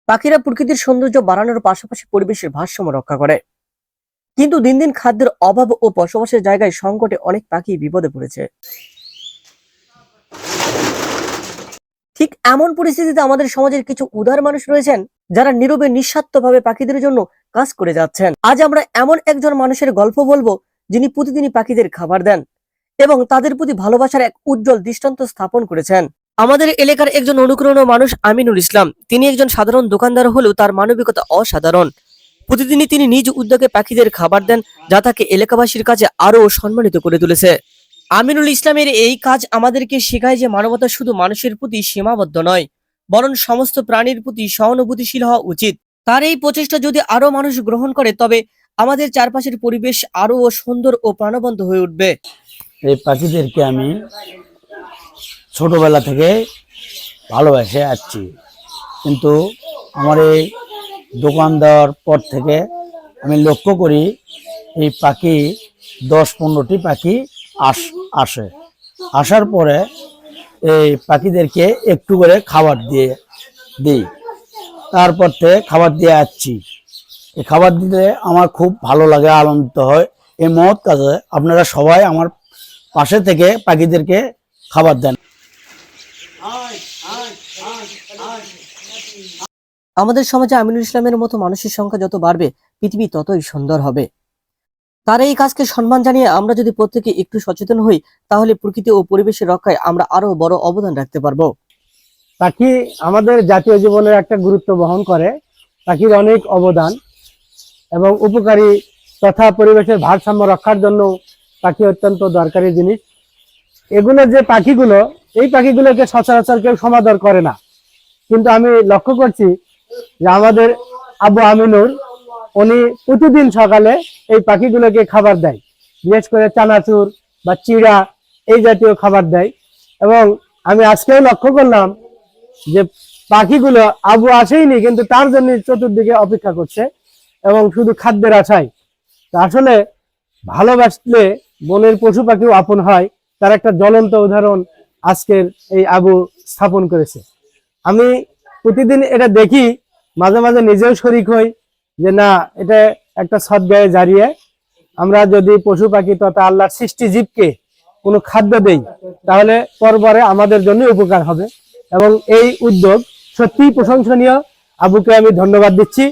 পাখিরা প্রকৃতির সৌন্দর্য বাড়ানোর পাশাপাশি পরিবেশের ভারসাম্য রক্ষা করে। কিন্তু দিন দিন খাদ্যের অভাব ও বসবাসের জায়গায় সংকটে অনেক পাখি বিপদে পড়েছে। ঠিক এমন পরিস্থিতিতে আমাদের সমাজের কিছু উদার মানুষ রয়েছেন, যারা নীরবে নিঃস্বার্থভাবে পাখিদের জন্য কাজ করে যাচ্ছেন। আজ আমরা এমন একজন মানুষের গল্প বলবো, যিনি প্রতিদিনই পাখিদের খাবার দেন এবং তাদের প্রতি ভালোবাসার এক উজ্জ্বল দৃষ্টান্ত স্থাপন করেছেন। আমাদের এলাকার একজন অনুকরণীয় মানুষ আমিনুল ইসলাম। তিনি একজন সাধারণ দোকানদার হলেও তার মানবিকতা অসাধারণ। প্রতিদিনই তিনি নিজ উদ্যোগে পাখিদের খাবার দেন, যা তাকে এলাকাবাসীর কাছে আরো সম্মানিত করে তুলেছে। আমিনুল ইসলামের এই কাজ আমাদেরকে শেখায় যে মানবতা শুধু মানুষের প্রতি সীমাবদ্ধ নয়, বরং সমস্ত প্রাণীর প্রতি সহানুভূতিশীল হওয়া উচিত। তার এই প্রচেষ্টা যদি আরো মানুষ গ্রহণ করে, তবে আমাদের চারপাশের পরিবেশ আরো সুন্দর ও প্রাণবন্ত হয়ে উঠবে। এই পাখিদেরকে আমি ছোটবেলা থেকে ভালোবেসে আসছি, কিন্তু আমার এই দোকান দেওয়ার পর থেকে আমি লক্ষ্য করি এই পাখি 10-15টি পাখি আসে। আসার পরে এই পাখিদেরকে একটু করে খাবার দিই, তারপর থেকে খাবার দিয়ে আসছি। এই খাবার দিতে আমার খুব ভালো লাগে, আনন্দিত হয়। এই মহৎ কাজে আপনারা সবাই আমার পাশে থেকে পাখিদেরকে খাবার দেন। আমাদের সমাজে আমিনুল ইসলামের মতো মানুষের সংখ্যা যত বাড়বে, পৃথিবী ততই সুন্দর হবে। তার এই কাজকে সম্মান জানিয়ে আমরা যদি প্রত্যেকে একটু সচেতন হই, তাহলে প্রকৃতি ও পরিবেশের রক্ষায় আমরা আরো বড় অবদান রাখতে পারবো। পাখি আমাদের জাতীয় জীবনের একটা গুরুত্ব বহন করে। পাখির অনেক অবদান এবং উপকারী তথা পরিবেশের ভারসাম্য রক্ষার জন্য পাখি অত্যন্ত দরকারি জিনিস। এগুলো যে পাখিগুলো, এই পাখিগুলোকে সচরাচর কেউ সমাদর করে না, কিন্তু আমি লক্ষ্য করছি যে আমাদের আবু আমিনুর, উনি প্রতিদিন সকালে এই পাখিগুলোকে খাবার দেয়, বিশেষ করে চানাচুর বা চিড়া এই জাতীয় খাবার দেয়। এবং আমি আজকেও লক্ষ্য করলাম যে পাখিগুলো আবু আসেইনি, কিন্তু তার জন্য চতুর্দিকে অপেক্ষা করছে এবং শুধু খাদ্যের আশায়। তা আসলে ভালোবাসলে বনের পশু পাখিও আপন হয়, তার একটা জ্বলন্ত উদাহরণ আজকের এই আবু স্থাপন করেছে। আমি প্রতিদিন এটা দেখি, মাঝে মাঝে নিজেও শরিক হই যে না, এটা একটা সদ্গায়ে জারিয়ে। আমরা যদি পশু পাখি তথা আল্লাহর সৃষ্টি জীবকে কোনো খাদ্য দেই, তাহলে পরপরে আমাদের জন্য উপকার হবে। এবং এই উদ্যোগ সত্যিই প্রশংসনীয়। আবুকে আমি ধন্যবাদ দিচ্ছি।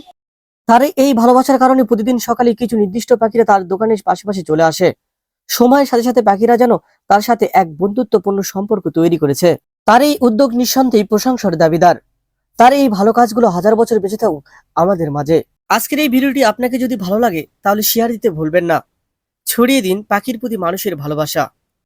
তার এই ভালোবাসার কারণে প্রতিদিন সকালে কিছু নির্দিষ্ট পাখিরা তার দোকানের পাশাপাশি চলে আসে। সময়ের সাথে সাথে পাখিরা যেন তার সাথে এক বন্ধুত্বপূর্ণ সম্পর্ক তৈরি করেছে। তার এই উদ্যোগ নিঃসন্দেহে প্রশংসার দাবিদার। তার এই ভালো কাজগুলো হাজার বছর বেঁচে থাকুক আমাদের মাঝে। আজকের এই ভিডিওটি আপনাকে যদি ভালো লাগে, তাহলে শেয়ার দিতে ভুলবেন না। ছড়িয়ে দিন পাখির প্রতি মানুষের ভালোবাসা।